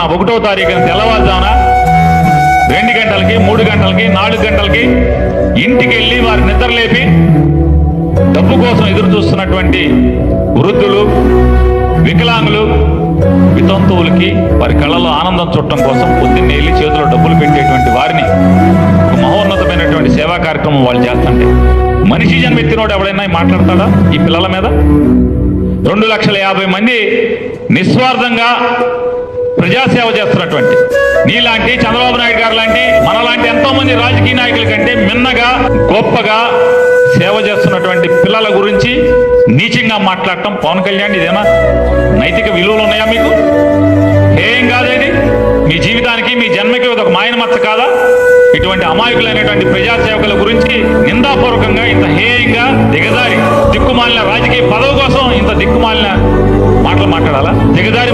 తారీఖున 1వ తారీఖున తెల్లవారుజామున 2 గంటలకి 3 గంటలకి 4 గంటలకి ఇంటికి వెళ్ళి వారి నిద్రలేపి డబ్బు కోసం ఎదురు చూస్తున్నటువంటి వృద్ధులు, వికలాంగులు, వితంతువులకి వారి కళ్ళలో ఆనందం చూడటం కోసం పొద్దున్నే వెళ్ళి చేతిలో డబ్బులు పెట్టేటువంటి వారిని ఒక మహోన్నతమైనటువంటి సేవా కార్యక్రమం వాళ్ళు చేస్తుంటే మనిషి జన్మెత్తినోడు ఎవడైనా మాట్లాడతాడా ఈ పిల్లల మీద? 2,50,000 మంది నిస్వార్థంగా ప్రజాసేవ చేస్తున్నటువంటి నీలాంటి చంద్రబాబు నాయుడు గారు లాంటి మనలాంటి ఎంతో మంది రాజకీయ నాయకుల కంటే మిన్నగా గొప్పగా సేవ చేస్తున్నటువంటి పిల్లల గురించి నీచంగా మాట్లాడటం పవన్ కళ్యాణ్ ఇదేనా నైతిక విలువలు ఉన్నాయా మీకు? ఏం కాదేది మీ జీవితానికి మీ జన్మకి ఒక మాయన మచ్చ కాదా? ఇటువంటి అమాయకులైనటువంటి ప్రజాసేవకుల గురించి నిందాపూర్వకంగా ఇంత హేయంగా దిగజారి దిక్కుమాలిన రాజకీయ పదవి కోసం ఇంత దిక్కుమాలిన మాటలు మాట్లాడాలా? దిగజారి